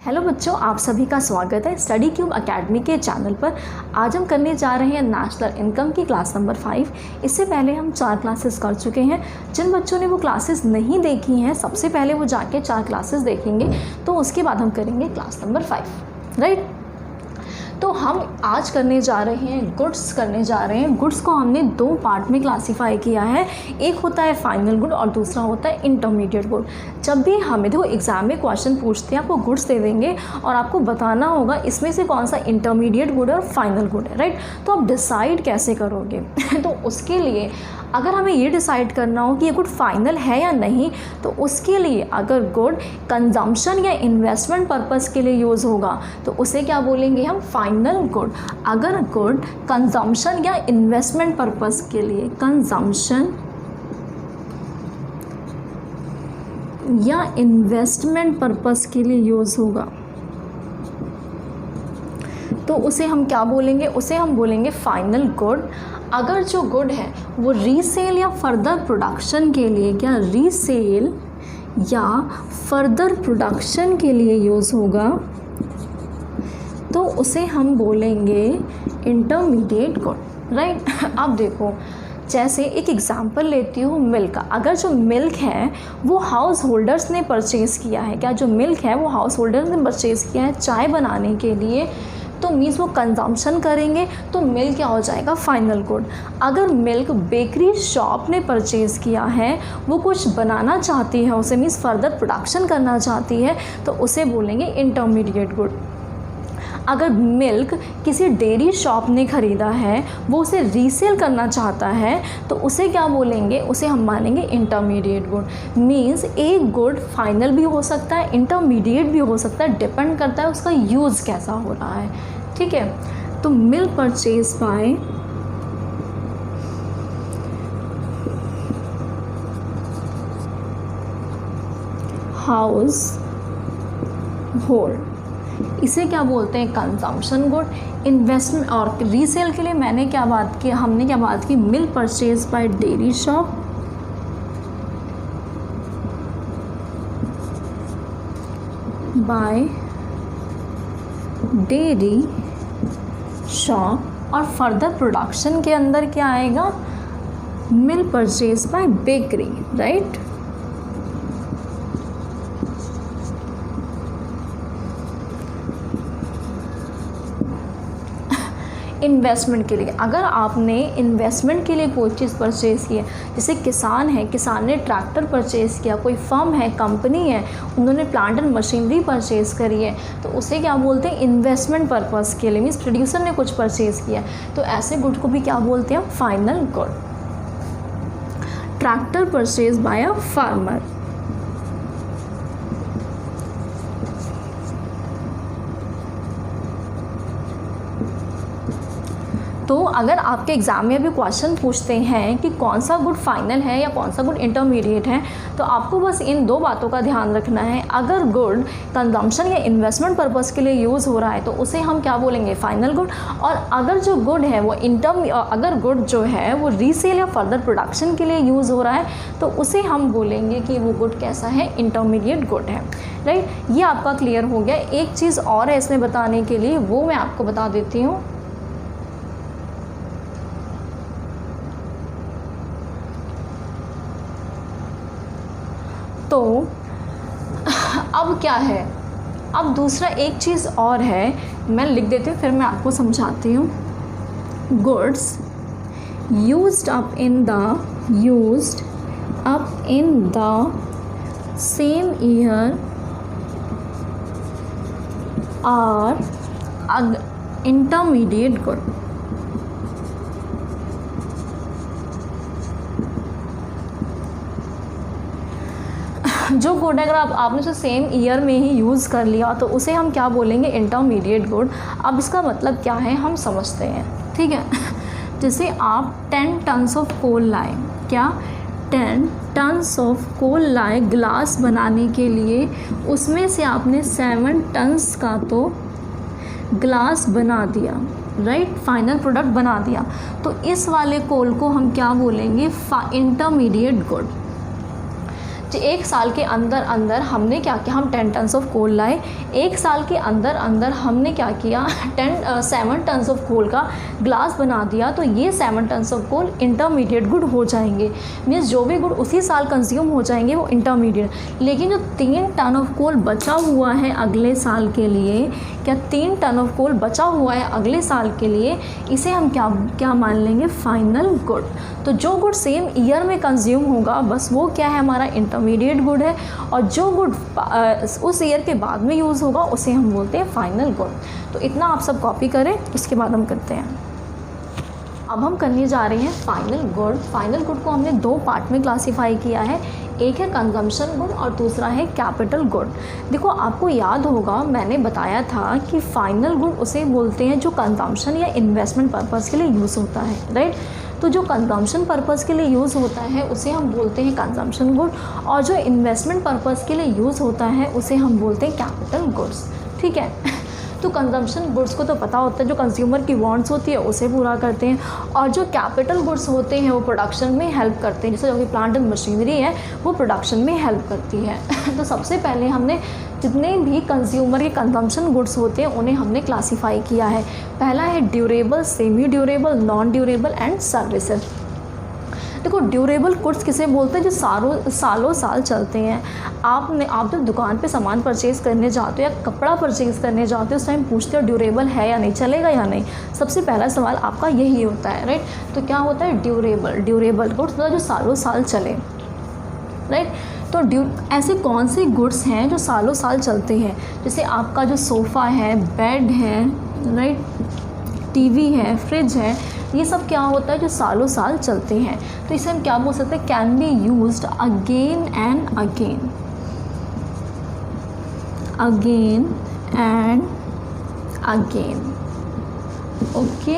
Hello बच्चों, आप सभी का स्वागत है स्टडी क्यूब एकेडमी के चैनल पर। आज हम करने जा रहे हैं नेशनल इनकम की क्लास नंबर 5। इससे पहले हम 4 क्लासेस कर चुके हैं। जिन बच्चों ने वो क्लासेस नहीं देखी हैं, सबसे पहले वो जाके 4 क्लासेस देखेंगे, तो उसके बाद हम करेंगे क्लास नंबर 5, राइट। तो हम आज करने जा रहे हैं गुड्स करने जा रहे हैं। गुड्स को हमने 2 पार्ट में क्लासीफाई किया है। एक होता है फाइनल गुड और दूसरा होता है इंटरमीडिएट गुड। जब भी हमें देखो एग्जाम में क्वेश्चन पूछते हैं, आपको गुड्स दे देंगे और आपको बताना होगा इसमें से कौन सा इंटरमीडिएट गुड और फाइनल गुड है, राइट। तो आप डिसाइड कैसे करोगे तो उसके लिए अगर हमें ये डिसाइड करना हो कि ये गुड फाइनल है या नहीं, तो उसके लिए अगर गुड कंजम्पशन या इन्वेस्टमेंट पर्पस के लिए यूज़ होगा तो उसे क्या बोलेंगे हम, फाइनल गुड। अगर गुड कंजम्पशन या इन्वेस्टमेंट पर्पस के लिए, कंजम्पशन या इन्वेस्टमेंट पर्पस के लिए यूज़ होगा तो उसे हम क्या बोलेंगे, उसे हम बोलेंगे फाइनल गुड। अगर जो गुड है वो रीसेल या फर्दर प्रोडक्शन के लिए, क्या रीसेल या फर्दर प्रोडक्शन के लिए यूज़ होगा तो उसे हम बोलेंगे इंटरमीडिएट गुड, राइट। अब देखो, जैसे एक एग्जांपल लेती हूँ मिल्क का। अगर जो मिल्क है वो हाउस होल्डर्स ने परचेज़ किया है, क्या जो मिल्क है वो हाउस होल्डर्स ने परचेज़ किया है चाय बनाने के लिए, तो मीन्स वो कंजम्पशन करेंगे, तो मिल्क क्या हो जाएगा, फाइनल गुड। अगर मिल्क बेकरी शॉप ने परचेज़ किया है, वो कुछ बनाना चाहती है, उसे मीन्स फर्दर प्रोडक्शन करना चाहती है, तो उसे बोलेंगे इंटरमीडिएट गुड। अगर मिल्क किसी डेयरी शॉप ने ख़रीदा है, वो उसे रीसेल करना चाहता है, तो उसे क्या बोलेंगे, उसे हम मानेंगे इंटरमीडिएट गुड। मीन्स एक गुड फाइनल भी हो सकता है, इंटरमीडिएट भी हो सकता है, डिपेंड करता है उसका यूज़ कैसा हो रहा है, ठीक है। तो milk purchase by household, इसे क्या बोलते हैं, कंजम्पशन गुड। इन्वेस्टमेंट और रीसेल के लिए हमने क्या बात की, milk purchase by dairy shop, by dairy shop. और फर्दर प्रोडक्शन के अंदर क्या आएगा, milk purchase by bakery, right. Investment के लिए, अगर आपने इन्वेस्टमेंट के लिए कोई चीज़ परचेज़ की है, जैसे किसान है, किसान ने ट्रैक्टर परचेज़ किया, कोई फर्म है, कंपनी है, उन्होंने प्लांट एंड मशीनरी परचेज़ करी है, तो उसे क्या बोलते हैं, इन्वेस्टमेंट पर्पस के लिए। मीन्स प्रोड्यूसर ने कुछ परचेज़ किया, तो ऐसे गुड को भी क्या बोलते हैं, final good. Tractor purchase by a farmer, तो अगर आपके एग्ज़ाम में अभी क्वेश्चन पूछते हैं कि कौन सा गुड फाइनल है या कौन सा गुड इंटरमीडिएट है, तो आपको बस इन 2 बातों का ध्यान रखना है। अगर गुड कंजम्पशन या इन्वेस्टमेंट पर्पस के लिए यूज़ हो रहा है तो उसे हम क्या बोलेंगे, फाइनल गुड। और अगर जो गुड है वो अगर गुड जो है वो रीसेल या फर्दर प्रोडक्शन के लिए यूज़ हो रहा है तो उसे हम बोलेंगे कि वो गुड कैसा है, इंटरमीडिएट गुड है, राइट। ये आपका क्लियर हो गया। एक चीज़ और है इसमें बताने के लिए, वो मैं आपको बता देती हूँ। तो अब क्या है, अब दूसरा एक चीज़ और है, मैं लिख देती हूँ फिर मैं आपको समझाती हूँ। Goods used up in the same year are intermediate good. जो गुड अगर आपने उसे सेम ईयर में ही यूज़ कर लिया तो उसे हम क्या बोलेंगे, इंटरमीडिएट गुड। अब इसका मतलब क्या है हम समझते हैं, ठीक है। जैसे आप 10 टन्स ऑफ कोल लाए, क्या 10 टन्स ऑफ कोल लाए ग्लास बनाने के लिए, उसमें से आपने 7 टन्स का तो ग्लास बना दिया, राइट, फाइनल प्रोडक्ट बना दिया, तो इस वाले कोल को हम क्या बोलेंगे, इंटरमीडिएट गुड। 1 साल के अंदर अंदर हमने क्या किया, हम 10 टन्स ऑफ कोल लाए, 1 साल के अंदर अंदर हमने क्या किया 7 टन्स ऑफ कोल का ग्लास बना दिया, तो ये 7 tons of coal intermediate good हो जाएंगे। मीन्स जो भी गुड उसी साल कंज्यूम हो जाएंगे वो इंटरमीडिएट। लेकिन जो 3 टन ऑफ कोल बचा हुआ है अगले साल के लिए, क्या 3 टन ऑफ कोल बचा हुआ है अगले साल के लिए, इसे हम क्या मान लेंगे, फाइनल गुड। तो जो गुड सेम ईयर में कंज्यूम होगा बस वो क्या है, हमारा इंटरमीडिएट गुड है, और जो गुड उस ईयर के बाद में यूज़ होगा उसे हम बोलते हैं फाइनल गुड। तो इतना आप सब कॉपी करें, उसके बाद हम करते हैं। अब हम करने जा रहे हैं फाइनल गुड। फाइनल गुड को हमने 2 पार्ट में क्लासीफाई किया है, एक है कंजम्पशन गुड और दूसरा है कैपिटल गुड। देखो आपको याद होगा मैंने बताया था कि फाइनल गुड उसे बोलते हैं जो कंजम्पशन या इन्वेस्टमेंट पर्पज़ के लिए यूज़ होता है, राइट। तो जो कंजम्पशन पर्पज़ के लिए यूज़ होता है उसे हम बोलते हैं कंजम्पशन गुड, और जो इन्वेस्टमेंट पर्पज़ के लिए यूज़ होता है उसे हम बोलते हैं कैपिटल गुड्स, ठीक है। तो कंजम्पशन गुड्स को तो पता होता है, जो कंज्यूमर की वांट्स होती है उसे पूरा करते हैं, और जो कैपिटल गुड्स होते हैं वो प्रोडक्शन में हेल्प करते हैं, जैसे जो कि प्लांट एंड मशीनरी है वो प्रोडक्शन में हेल्प करती है। तो सबसे पहले हमने जितने भी कंज्यूमर के कंजम्पशन गुड्स होते हैं उन्हें हमने क्लासीफाई किया है। पहला है durable, semi durable, non durable and services. देखो ड्यूरेबल गुड्स किसे बोलते हैं, जो सालों साल चलते हैं। आप जब दुकान पे सामान परचेज़ करने जाते हो या कपड़ा परचेज़ करने जाते हो उस टाइम पूछते हो ड्यूरेबल है या नहीं, चलेगा या नहीं, सबसे पहला सवाल आपका यही होता है, राइट। तो क्या होता है ड्यूरेबल गुड्स, मतलब जो सालों साल चले, राइट। तो ऐसे कौन से गुड्स हैं जो सालों साल चलते हैं, जैसे आपका जो सोफ़ा है, बेड है, राइट, टीवी है, फ्रिज है, ये सब क्या होता है जो सालों साल चलते हैं। तो इसे हम क्या बोल सकते हैं, can be used again and again, okay.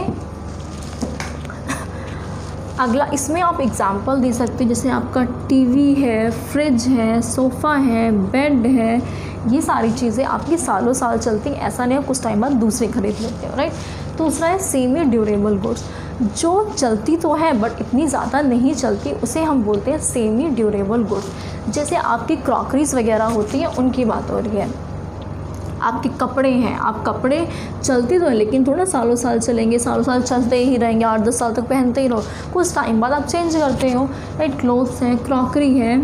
अगला इसमें आप एग्जांपल दे सकते हैं, जैसे आपका टीवी है, फ्रिज है, सोफ़ा है, बेड है, ये सारी चीज़ें आपकी सालों साल चलती हैं, ऐसा नहीं है कुछ टाइम बाद दूसरे खरीद लेते हो, राइट। दूसरा है सेमी ड्यूरेबल गुड्स, जो चलती तो है बट इतनी ज़्यादा नहीं चलती, उसे हम बोलते हैं सेमी ड्यूरेबल गुड्स। जैसे आपकी क्रॉकरीज वगैरह होती हैं उनकी बात हो रही है। आपके कपड़े हैं, आप कपड़े चलती तो है लेकिन थोड़ा सालों साल चलेंगे, सालों साल चलते ही रहेंगे, 8-10 साल तक पहनते ही रहो, कुछ टाइम बाद आप चेंज करते हो, राइट। क्लोथ्स हैं, क्रॉकरी है,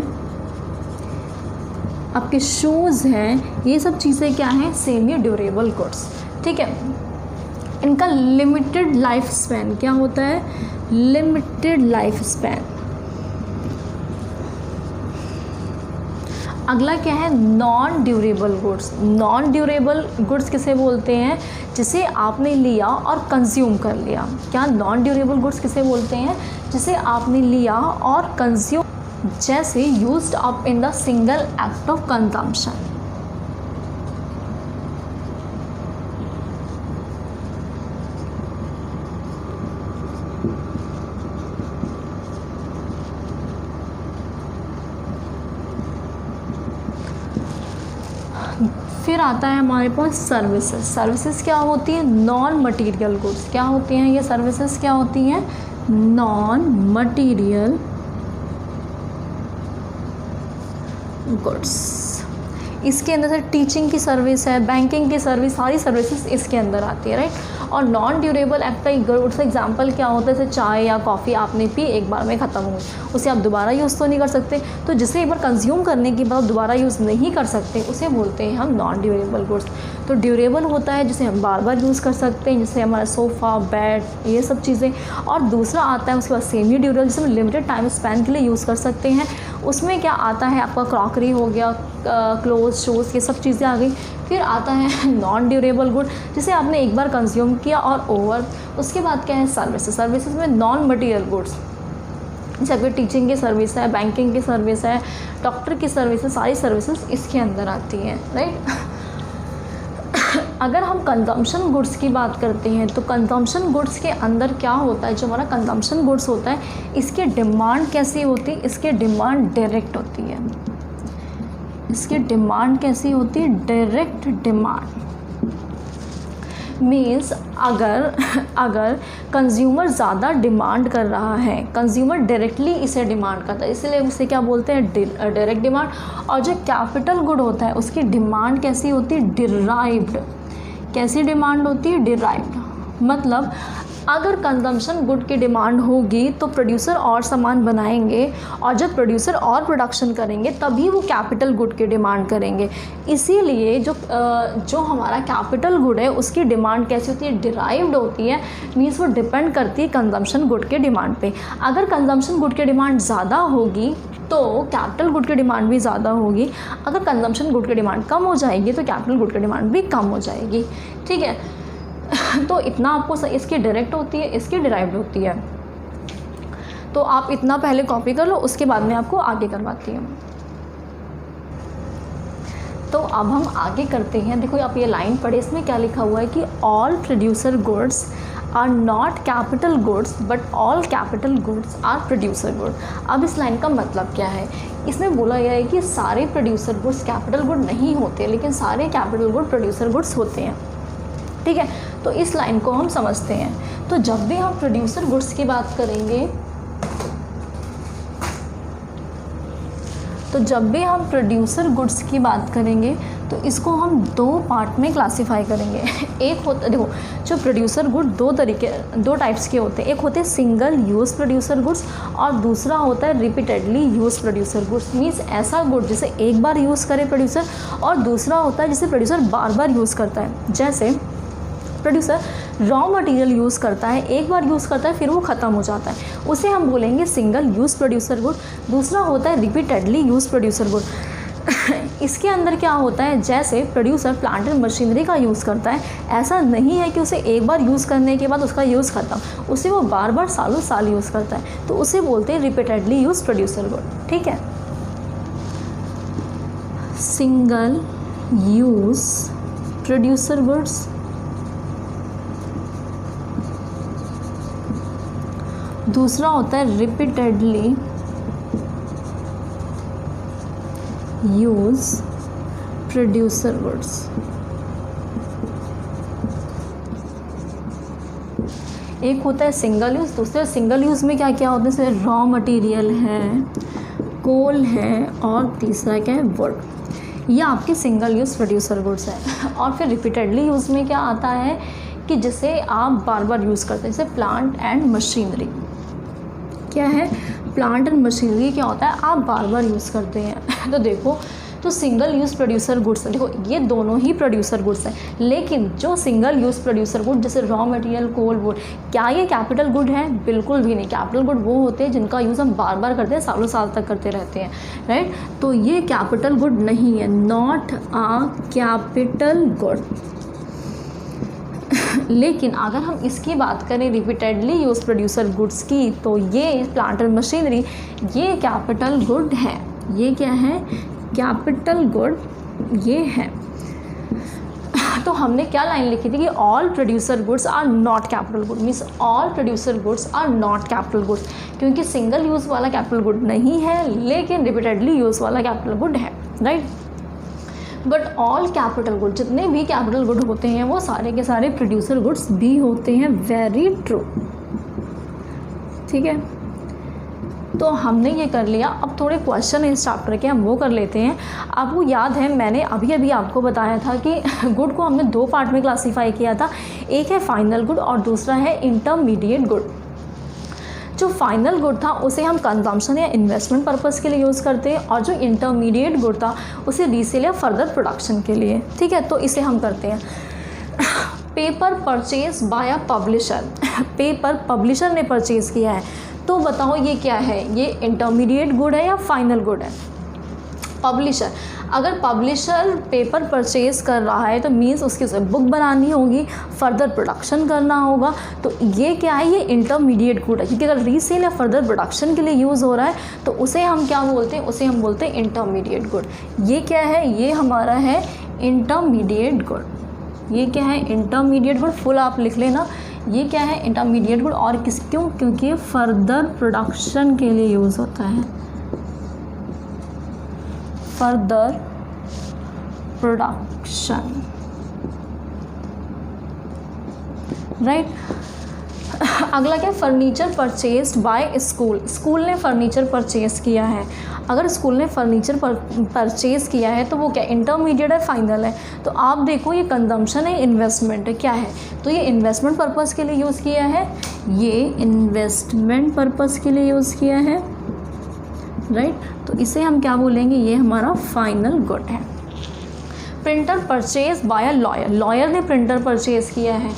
आपके शूज़ हैं, ये सब चीज़ें क्या हैं, सेमी ड्यूरेबल गुड्स, ठीक है। इनका लिमिटेड लाइफ स्पैन क्या होता है, लिमिटेड लाइफ स्पैन। अगला क्या है, non durable goods. Non durable goods किसे बोलते हैं, जिसे आपने लिया और कंज्यूम कर लिया। क्या नॉन ड्यूरेबल गुड्स किसे बोलते हैं, जिसे आपने लिया और कंज्यूम, जैसे used up in the single act of consumption. फिर आता है हमारे पास सर्विसेज। सर्विसेज क्या होती है, नॉन मटीरियल गुड्स। क्या होती हैं ये सर्विसेज, क्या होती हैं, नॉन मटीरियल गुड्स। इसके अंदर से टीचिंग की सर्विस है, बैंकिंग की सर्विस, सारी सर्विसेज इसके अंदर आती है, राइट। और नॉन ड्यूरेबल गुड्स एग्जांपल क्या होता है, जैसे चाय या कॉफ़ी आपने पी, एक बार में ख़त्म हुई, उसे आप दोबारा यूज़ तो नहीं कर सकते, तो जिसे एक बार कंज्यूम करने के बाद दोबारा यूज़ नहीं कर सकते उसे बोलते हैं हम नॉन ड्यूरेबल गुड्स। तो ड्यूरेबल होता है जिसे हम बार बार यूज़ कर सकते हैं, जैसे हमारा सोफ़ा, बेड, ये सब चीज़ें। और दूसरा आता है उसके बाद सेमी ड्यूरेबल, जिसे हम लिमिटेड टाइम स्पैन के लिए यूज़ कर सकते हैं। उसमें क्या आता है, आपका क्रॉकरी हो गया, क्लोथ, शूज़, ये सब चीज़ें आ गई। फिर आता है नॉन ड्यूरेबल गुड, जिसे आपने एक बार कंज्यूम किया और ओवर। उसके बाद क्या है, सर्विसेज। सर्विसेज में नॉन मटीरियल गुड्स, जैसे आपकी टीचिंग की सर्विस है, बैंकिंग की सर्विस है, डॉक्टर की सर्विस है, सारी सर्विसेज इसके अंदर आती हैं, राइट। अगर हम कंजम्पशन गुड्स की बात करते हैं तो कंजम्पशन गुड्स के अंदर क्या होता है, जो हमारा कंजम्पशन गुड्स होता है इसकी डिमांड कैसी होती है, इसकी डिमांड डायरेक्ट होती है। इसकी डिमांड कैसी होती है, डायरेक्ट डिमांड। मीन्स अगर कंज्यूमर ज़्यादा डिमांड कर रहा है, कंज्यूमर डायरेक्टली इसे डिमांड करता है, इसलिए उसे क्या बोलते हैं, डायरेक्ट डिमांड। और जो कैपिटल गुड होता है उसकी डिमांड कैसी होती है, डिराइव्ड। कैसी डिमांड होती है, डिराइव्ड। मतलब अगर कंजम्पशन गुड की डिमांड होगी तो प्रोड्यूसर और सामान बनाएंगे, और जब प्रोड्यूसर और प्रोडक्शन करेंगे तभी वो कैपिटल गुड की डिमांड करेंगे। इसीलिए जो हमारा कैपिटल गुड है उसकी डिमांड कैसी होती है, डिराइव्ड होती है। मीन्स वो डिपेंड करती है कंजम्पशन गुड के डिमांड पे। अगर कंजम्पशन गुड की डिमांड ज़्यादा होगी तो कैपिटल गुड की डिमांड भी ज़्यादा होगी। अगर कंजम्पशन गुड की डिमांड कम हो जाएगी तो कैपिटल गुड की डिमांड भी कम हो जाएगी। ठीक है, तो इतना आपको इसकी डायरेक्ट होती है, इसकी डिराइव्ड होती है। तो आप इतना पहले कॉपी कर लो, उसके बाद में आपको आगे करवाती हूँ। तो अब हम आगे करते हैं। देखो आप ये लाइन पढ़े, इसमें क्या लिखा हुआ है कि all producer goods are not capital goods but all capital goods are producer good. अब इस लाइन का मतलब क्या है, इसमें बोला गया है कि सारे प्रोड्यूसर गुड्स कैपिटल गुड नहीं होते, लेकिन सारे कैपिटल गुड प्रोड्यूसर गुड्स होते हैं। ठीक है, तो इस लाइन को हम समझते हैं। तो जब भी हम प्रोड्यूसर गुड्स की बात करेंगे, तो इसको हम दो पार्ट में क्लासीफाई करेंगे। एक होता, देखो जो प्रोड्यूसर गुड दो टाइप्स के होते हैं। एक होते हैं सिंगल यूज़ प्रोड्यूसर गुड्स और दूसरा होता है repeatedly use producer goods. Means ऐसा गुड जिसे एक बार यूज़ करे प्रोड्यूसर, और दूसरा होता है जिसे प्रोड्यूसर बार बार यूज़ करता है। जैसे प्रोड्यूसर रॉ मटेरियल यूज़ करता है, एक बार यूज़ करता है फिर वो ख़त्म हो जाता है, उसे हम बोलेंगे सिंगल यूज़ प्रोड्यूसर गुड। दूसरा होता है रिपीटेडली यूज़ प्रोड्यूसर गुड। इसके अंदर क्या होता है, जैसे प्रोड्यूसर प्लांट एंड मशीनरी का यूज़ करता है, ऐसा नहीं है कि उसे एक बार यूज़ करने के बाद उसका यूज़ ख़त्म, उसे वो बार बार सालों साल यूज़ करता है, तो उसे बोलते हैं रिपीटेडली यूज़ प्रोड्यूसर गुड। ठीक है, सिंगल यूज़ प्रोड्यूसर गुड्स, दूसरा होता है रिपीटेडली यूज प्रोड्यूसर गुड्स। एक होता है सिंगल यूज़, दूसरे सिंगल यूज़ में क्या क्या होता है, जैसे रॉ मटेरियल है, कोल है, और तीसरा क्या है, वुड। ये आपके सिंगल यूज़ प्रोड्यूसर गुड्स है। और फिर रिपीटेडली यूज़ में क्या आता है कि जिसे आप बार बार यूज़ करते हैं, जैसे प्लांट एंड मशीनरी। क्या है, प्लांट एंड मशीनरी क्या होता है, आप बार बार यूज़ करते हैं। तो देखो, तो सिंगल यूज़ प्रोड्यूसर गुड्स, देखो ये दोनों ही प्रोड्यूसर गुड्स हैं, लेकिन जो सिंगल यूज़ प्रोड्यूसर गुड जैसे रॉ मटेरियल, कोल, वुड, क्या ये कैपिटल गुड है, बिल्कुल भी नहीं। कैपिटल गुड वो होते हैं जिनका यूज़ हम बार बार करते हैं, सालों साल तक करते रहते हैं, राइट। तो ये कैपिटल गुड नहीं है, नॉट अ कैपिटल गुड। लेकिन अगर हम इसकी बात करें रिपीटेडली यूज प्रोड्यूसर गुड्स की, तो ये प्लांट एंड मशीनरी ये कैपिटल गुड है। ये क्या है, कैपिटल गुड ये है। तो हमने क्या लाइन लिखी थी कि all producer goods are not capital good, means all producer goods are not capital goods, क्योंकि सिंगल यूज़ वाला कैपिटल गुड नहीं है, लेकिन रिपीटेडली यूज़ वाला कैपिटल गुड है, right. But all capital good, जितने भी कैपिटल गुड होते हैं वो सारे के सारे प्रोड्यूसर गुड्स भी होते हैं। वेरी ट्रू, ठीक है। तो हमने ये कर लिया। अब थोड़े क्वेश्चन इस चैप्टर के हम वो कर लेते हैं। आपको याद है मैंने अभी आपको बताया था कि गुड को हमने दो पार्ट में क्लासीफाई किया था, एक है फाइनल गुड और दूसरा है इंटरमीडिएट गुड। जो फाइनल गुड था उसे हम कंजम्पशन या इन्वेस्टमेंट पर्पस के लिए यूज़ करते हैं, और जो इंटरमीडिएट गुड था उसे रीसेल या फर्दर प्रोडक्शन के लिए, ठीक है। तो इसे हम करते हैं। Paper purchase by a publisher, paper publisher ने परचेज़ किया है, तो बताओ ये क्या है, ये इंटरमीडिएट गुड है या फाइनल गुड है। पब्लिशर, अगर पब्लिशर पेपर परचेज़ कर रहा है तो मीन्स उसकी उसे बुक बनानी होगी, फर्दर प्रोडक्शन करना होगा, तो ये क्या है, ये इंटरमीडिएट गुड है। क्योंकि अगर रीसेल या फर्दर प्रोडक्शन के लिए यूज़ हो रहा है तो उसे हम क्या बोलते हैं, उसे हम बोलते हैं इंटरमीडिएट गुड। ये क्या है, ये हमारा है इंटरमीडिएट गुड। ये क्या है, इंटरमीडिएट गुड, फुल आप लिख लेना। ये क्या है, इंटरमीडिएट गुड। और क्यों, क्योंकि फर्दर प्रोडक्शन के लिए यूज़ होता है, फर्दर प्रोडक्शन। राइट। अगला क्या, furniture purchased bye school, school ने फर्नीचर परचेज किया है। अगर स्कूल ने फर्नीचर परचेज़ किया है तो वो क्या, इंटरमीडिएट है, फाइनल है। तो आप देखो ये कंजम्पशन है, इन्वेस्टमेंट है, क्या है, तो ये इन्वेस्टमेंट पर्पज़ के लिए यूज़ किया है, ये इन्वेस्टमेंट पर्पज़ के लिए यूज़ किया है, राइट। तो इसे हम क्या बोलेंगे, ये हमारा फाइनल गुड है। Printer purchase by a lawyer, lawyer ने प्रिंटर परचेज़ किया है,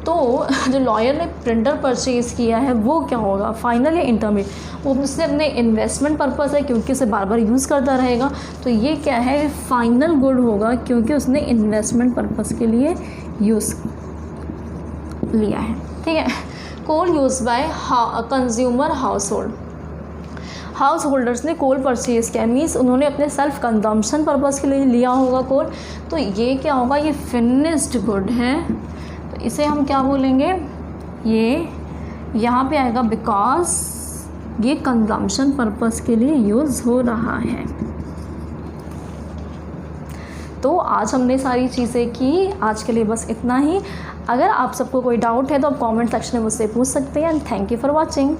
तो जो लॉयर ने प्रिंटर परचेज़ किया है वो क्या होगा, फाइनल या इंटरमीडिएट। वो उसने अपने इन्वेस्टमेंट पर्पज़ है क्योंकि उसे बार बार यूज़ करता रहेगा, तो ये क्या है, फाइनल गुड होगा क्योंकि उसने इन्वेस्टमेंट पर्पज़ के लिए यूज़ लिया है, ठीक है। Coal use by consumer household, householders ने कोल परचेज़ किया, मीन्स उन्होंने अपने सेल्फ कंजम्पशन पर्पज़ के लिए लिया होगा कोल, तो ये क्या होगा, ये फिनिश्ड गुड है। तो इसे हम क्या बोलेंगे, ये यहाँ पे आएगा बिकॉज ये कंजम्पशन पर्पज़ के लिए यूज़ हो रहा है। तो आज हमने सारी चीज़ें की, आज के लिए बस इतना ही। अगर आप सबको कोई डाउट है तो आप कमेंट सेक्शन में मुझसे पूछ सकते हैं। And thank you for watching.